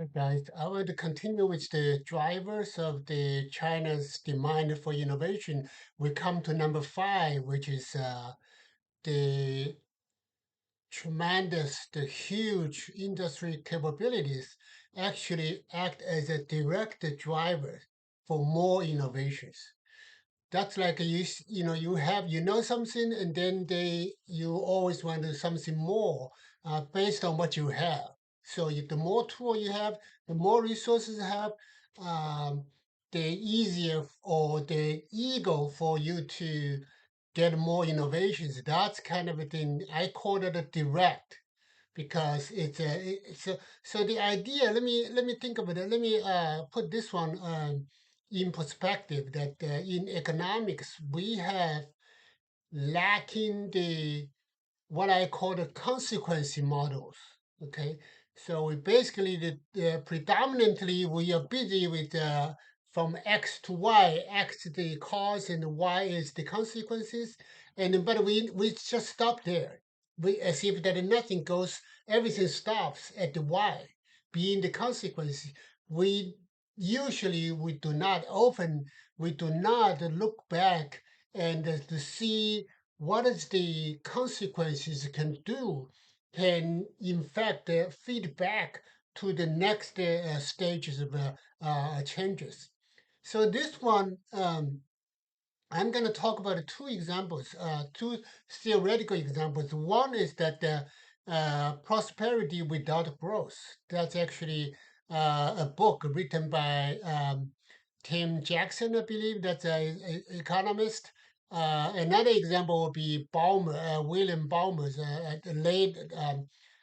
Hi guys, I want to continue with the drivers of the China's demand for innovation. We come to number five, which is the the huge industry capabilities actually act as a direct driver for more innovations. That's like you have something, and then you always want to something more based on what you have. So the more tool you have, the more resources you have, um, the easier or the eager for you to get more innovations. That's kind of a thing. I call it a direct because so the idea. Let me think of it. Let me put this one in perspective. That in economics we have lacking the what I call the consequence models. Okay, so we basically predominantly we are busy with from X to Y. X is the cause and Y is the consequences, and but we just stop there. We as if that nothing goes, everything stops at the Y, being the consequence. We we do not often we do not look back and to see what is the consequences can do can in fact feed back to the next stages of changes. So this one I'm going to talk about two examples, two theoretical examples. One is that prosperity without growth. That's actually a book written by Tim Jackson, I believe. That's an economist. Another example would be Balmer, William Balmer's late.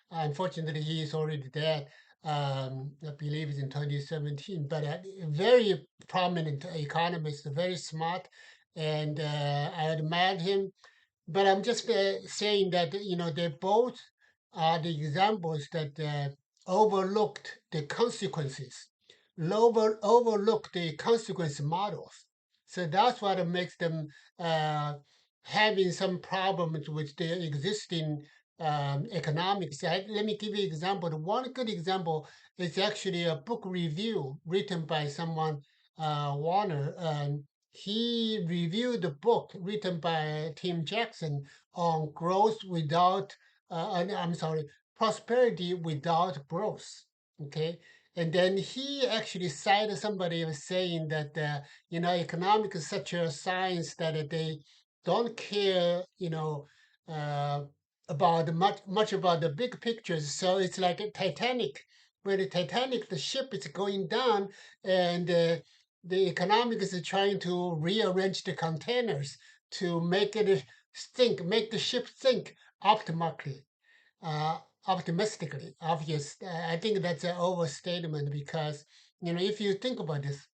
Unfortunately, he is already dead. I believe it's in 2017. But a very prominent economist, very smart, and I admire him. But I'm just saying that they both are the examples that overlooked the consequences, overlooked the consequence models. So that's what makes them having some problems with the existing economics. Let me give you an example. The one good example is actually a book review written by someone, Warner. He reviewed the book written by Tim Jackson on growth without, I'm sorry, prosperity without growth. Okay. And then he actually cited somebody was saying that, economics is such a science that they don't care, uh, about much about the big pictures. So it's like a Titanic, where the Titanic, the ship is going down, and the economics is trying to rearrange the containers to make it make the ship think optimally, uh, optimistically. Obvious. I think that's an overstatement because if you think about this,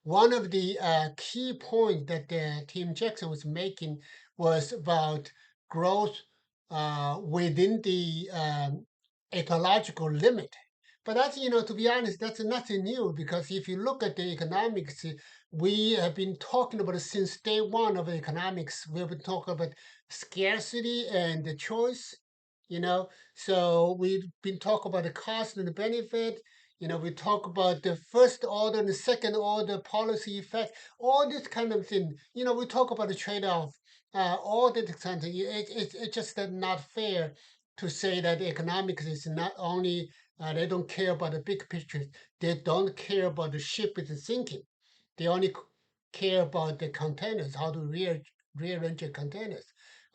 one of the key points that Tim Jackson was making was about growth within the ecological limit. But that's, to be honest, that's nothing new because if you look at the economics, we have been talking about it since day one of economics. We've been talking about scarcity and the choice, So we've been talking about the cost and the benefit. We talk about the first order and the second order policy effect, all this kind of thing. We talk about the trade-off, all that kind of thing. It's just not fair to say that economics is not only they don't care about the big picture, they don't care about the ship is sinking. They only care about the containers, how to rearrange the containers.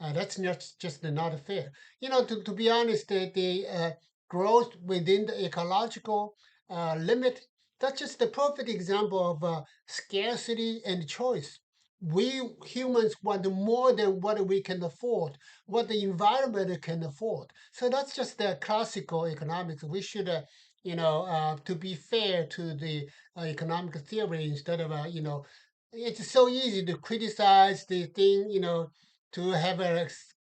That's not just not fair. To be honest, the growth within the ecological limit, that's just the perfect example of scarcity and choice. We humans want more than what we can afford, what the environment can afford. So that's just the classical economics. We should, to be fair to the economic theory instead of, it's so easy to criticize the thing, to have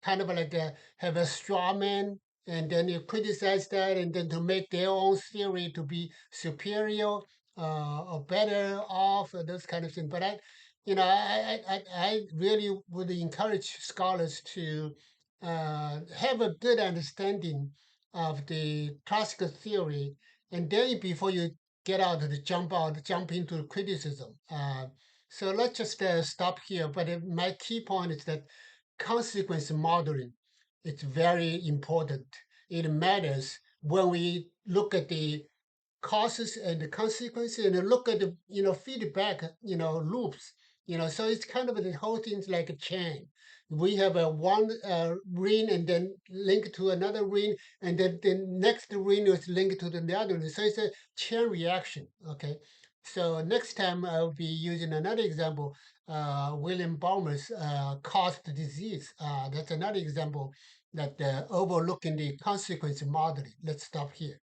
kind of like have a straw man and then you criticize that and then to make their own theory to be superior or better off or those kind of things. But I really would encourage scholars to have a good understanding of the classical theory and then before you get out to jump into criticism. So let's just stop here. But my key point is that consequence modeling is very important. It matters when we look at the causes and the consequences and look at the feedback loops. So it's kind of the whole thing's like a chain. We have a one ring and then link to another ring, and then the next ring is linked to the other ring. So it's a chain reaction. Okay. So next time I'll be using another example, William Ballmer's caused disease. That's another example that overlooking the consequence modeling. Let's stop here.